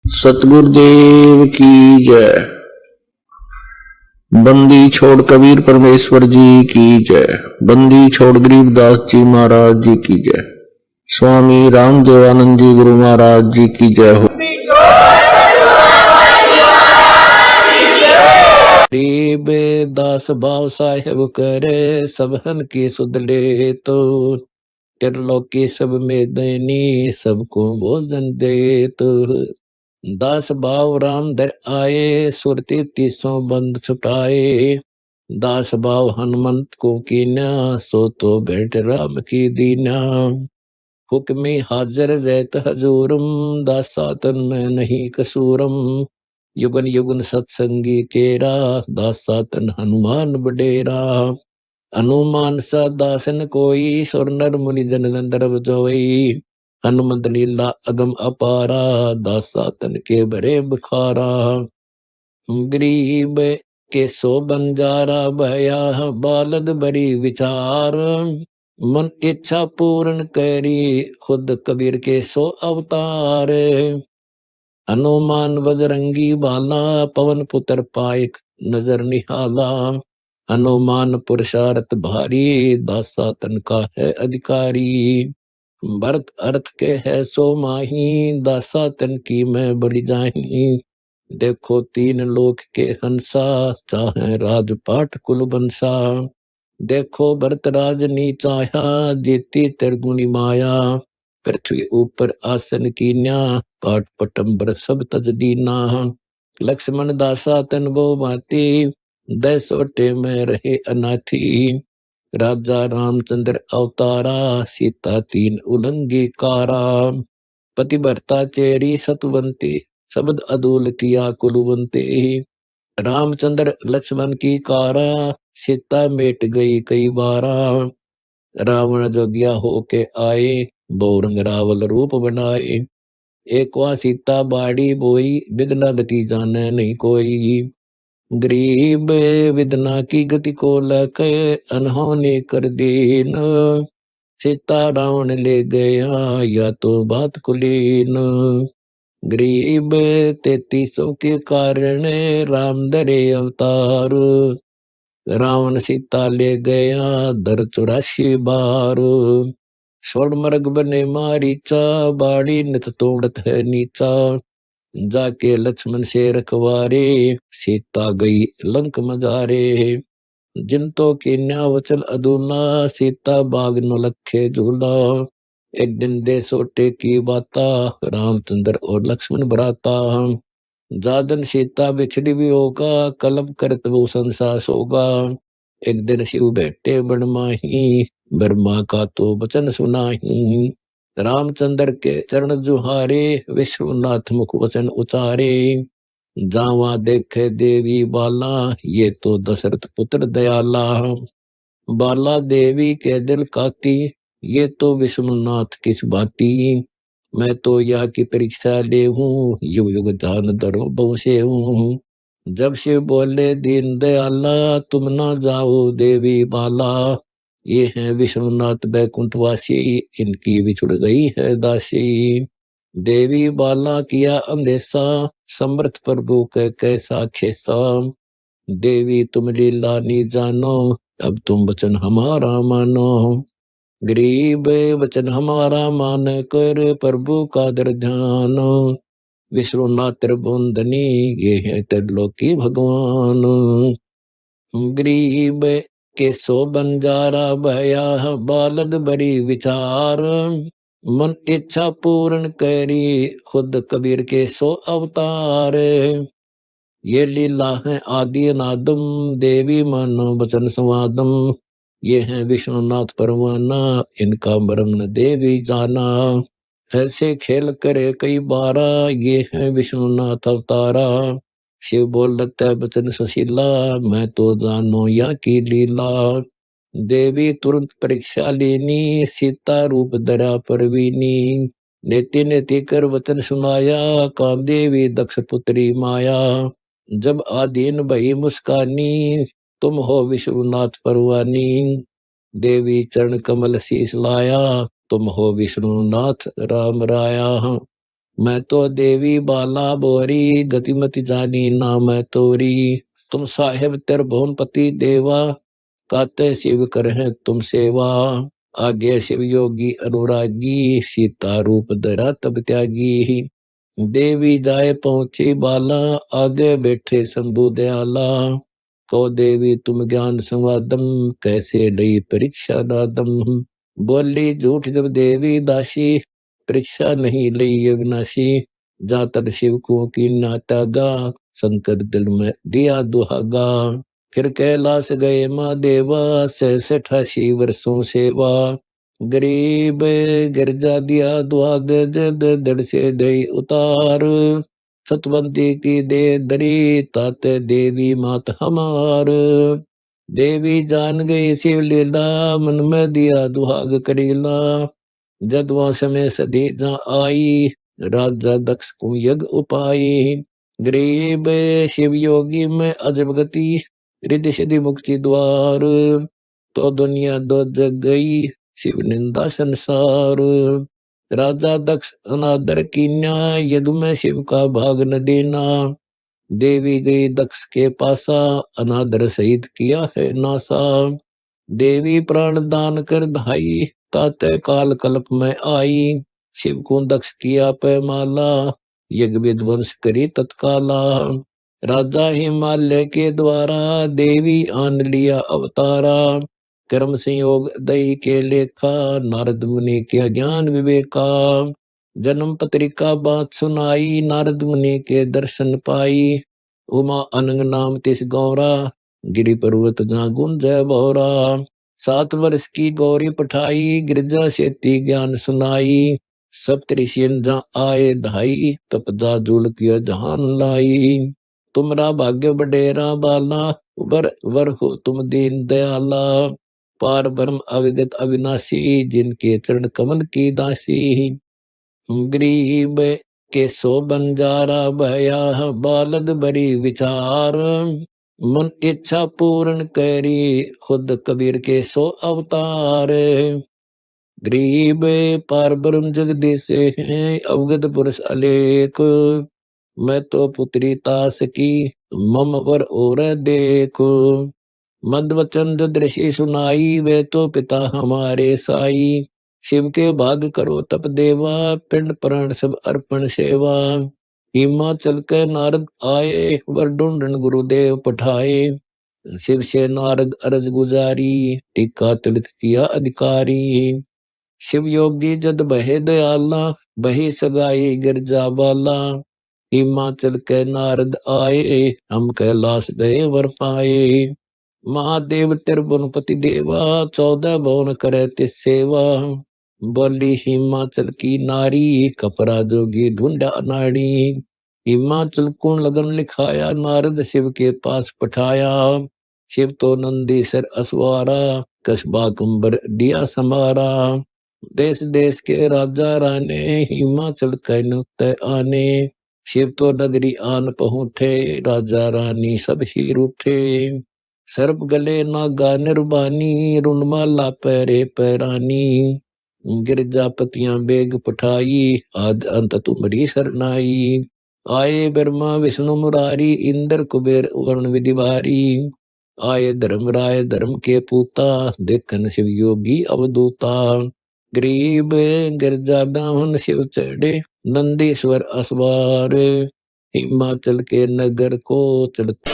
सतगुरुदेव की जय। बंदी छोड़ कबीर परमेश्वर जी की जय। बंदी छोड़ गरीबदास जी महाराज जी की जय। स्वामी रामदेवानंद जी गुरु महाराज जी की जय हो। गरीब दास भाव साहेब करे सबहन की सुध ले तो त्रिलोकी सब में दैनी सबको भोजन दे तो दास भाव राम दर आए सुरती तीसों बंद छुटाए दास भाव हनुमंत को कीना सो तो भेंट राम की दीना हुक्मी हाजिर रहत हजूरम दासा तन में नहीं कसूरम युगन युगन सत्संगी केरा दासा तन हनुमान बडेरा हनुमान सा दासन कोई सुर नर मुनि जन दंदरब जोई हनुमंत लीला अगम अपारा दासा तन के बरे बुखारा गरीब के सो बंजारा भया बालद बरी विचार मन इच्छा पूर्ण करी खुद कबीर के सो अवतार हनुमान बजरंगी बाला पवन पुत्र पायक नजर निहाला हनुमान पुरुषार्थ भारी दासा तन का है अधिकारी भरत अर्थ के है सो माही दासा तन की मैं बड़ी जाही देखो तीन लोक के हंसा चाहे राजपाट कुल बंसा देखो भरत राज नी चाहा जीती त्रिगुणी माया पृथ्वी ऊपर आसन कीन्या पाट पटंबर सब तज दीना लक्ष्मण दासा तन वो माती दै सोटे में रहे अनाथी राजा रामचंद्र अवतारा सीता तीन उलंगी कारा पतिव्रता चेरी सतवंती शब्द अदूल किया कुलवंते रामचंद्र लक्ष्मण की कारा सीता मेट गई कई बारा रावण जोगिया होके आए बोरंग रावल रूप बनाए एक वा सीता बाड़ी बोई विदना गति जाने नहीं कोई गरीब विदना की गति को लके अनहोनी कर दीन सीता रावण ले गया या तो बात कुलीन गरीब 33 के कारण राम दरे अवतार रावण सीता ले गया दर 84 बार स्वर्ण मर्ग बने मारीचा बाड़ी नित तोड़त है नीचा जाके लक्ष्मण से रखवारे सीता गई लंक मजारे जिन तो कीन्या वचल अदूला सीता बाग न लखे झूला एक दिन दे सोटे की बाता रामचंद्र और लक्ष्मण भराता जादन सीता बिछड़ी भी होगा कलम करत वो संसास होगा एक दिन शिव बैठे बन माही ब्रह्मा का तो वचन सुनाही रामचंद्र के चरण जुहारे विश्वनाथ मुख वचन उचारे जावा देखे देवी बाला ये तो दशरथ पुत्र दयाला बाला देवी के दिल काती ये तो विश्वनाथ किस बाती मैं तो यह की परीक्षा ले हूँ युग युग जान दरो बहुसे हूँ जब शिव बोले दीन दयाला तुम ना जाओ देवी बाला ये है विश्वनाथ बैकुंठवासी इनकी बिछुड़ गई है दासी देवी बाला किया अंदेशा समर्थ प्रभु के कैसा खेसा देवी तुम लीला नी जानो अब तुम वचन हमारा मानो गरीब वचन हमारा मान कर प्रभु का दर ध्यान विश्वनाथ त्रिभुवनधनी ये है त्रिलोकी भगवान गरीब के सो बंजारा भया बालद बड़ी विचार मन इच्छा पूर्ण करी खुद कबीर के सो अवतार ये लीला है आदि अनादम देवी मानो वचन संवादम ये है विष्णुनाथ परवाना इनका मरम न देवी जाना ऐसे खेल करे कई बारा ये है विष्णुनाथ अवतारा शिव बोलता बचन सुशीला मैं तो जानो या की लीला देवी तुरंत परीक्षा लेनी सीता रूप दरा परवीनी नेति नेति कर वचन सुनाया काम देवी दक्ष पुत्री माया जब आदीन भई मुस्कानी तुम हो विष्णुनाथ परवानी देवी चरण कमल शीस लाया तुम हो विष्णुनाथ राम राया मैं तो देवी बाला बोरी, गतिमति जानी ना मैं तोरी। तुम साहेब त्रिभुवनपति देवा, काते शिव करहैं तुम सेवा। आगे शिव योगी अनुरागी, सीता रूप धरा तब त्यागी। देवी जाए पहुंची बाला, आगे बैठे शंभु दयाला। को देवी तुम ज्ञान संवादम, कैसे लई परीक्षा नादम। बोली झूठ जब देवी दासी, परीक्षा नहीं लई अविनाशी। जा तब शिव को की नातागा, शंकर दिल में दिया दुहागा। फिर कैलाश गए महादेवा, 66 वर्षों सेवा। गरीब गिरजा दिया दुआग, जद दड़ से दई उतार। सतवंती की दे दरी, ताते देवी मात हमार। देवी जान गई शिव लीला, मन में दिया दुहाग करीला। जद वह समय सदी जा आई, राजा दक्ष को यज्ञ उपाई। गरीब शिव योगी में अजब गति, रिद्धि सिद्धि मुक्ति द्वार। तो दुनिया दो जग गई, शिव निंदा संसार। राजा दक्ष अनादर कीन्या, यज्ञ में शिव का भाग न देना। देवी गई दक्ष के पासा, अनादर सहित किया है नासा। देवी प्राण दान कर धाई, ताते काल कल्प में आई। शिव को दक्ष किया पैमाला, यज्ञ विध्वंस करी तत्काला। राजा हिमालय के द्वारा, देवी आन लिया अवतारा। कर्म संयोग दई के लेखा, नारद मुनि के ज्ञान विवेका। जन्म पत्रिका बात सुनाई, नारद मुनि के दर्शन पाई। उमा अनंग नाम तिस गौरा, गिरि पर्वत जा गुंजय बौरा। 7 वर्ष की गौरी पठाई, गिरजा सेती ज्ञान सुनाई। सप्तऋषियन जा आए धाई, तपदा जूल किया जहान लाई। तुमरा भाग्य बडेरा बाला, वर वर हो तुम दीन दयाला। पार ब्रह्म अविगत अविनाशी, जिनके चरण कमल की दासी। गरीब के सो बंजारा भया, बालद बरी विचार। मन इच्छा पूर्ण करी, खुद कबीर के सो अवतार। गरीब पार ब्रह्म जगदीश हैं, अवगत पुरुष अलेख। मैं तो पुत्री तास की, मम वर और देख। मद वचन जो दृषि सुनाई, वे तो पिता हमारे साई। शिव के भाग करो तप देवा, पिंड प्राण सब अर्पण सेवा। हिमाचल के नारद आए, वर ढूंढन गुरुदेव पठाए। शिव से नारद अरज गुजारी, टीका तिलक किया अधिकारी। शिव योगी जद बहे दयाला, बही सगाई गिरजा बाला। हिमाचल के नारद आए, हम कैलाश गए वर पाए। महादेव त्रिभुवनपति देवा, 14 भुवन करे तिस सेवा। बोली हिमाचल की नारी, कपरा जोगी ढूंढा नाड़ी। हिमाचल को लगन लिखाया, नारद शिव के पास पठाया। शिव तो नंदीसर असवारा, कस्बा कुंबर दिया समारा। देश देश के राजा राने, हिमाचल कैनुते आने। शिव तो नगरी आन पहुँचे, राजा रानी सब ही रूठे। सर्प गले नागा निर्बानी, रुनमाला पैरे पैरानी। गिरजापतियां बेग पठाई, आद अंत तुमरी सरनाई। आए ब्रह्मा विष्णु मुरारी, इंद्र कुबेर वरुण विधिवारी। आए धर्मराय धर्म के पूता, देखन शिव योगी अवधूता। गरीब गिरजा ब्राह्मण शिव चढ़े, नंदीश्वर असवार। हिमाचल के नगर को चलते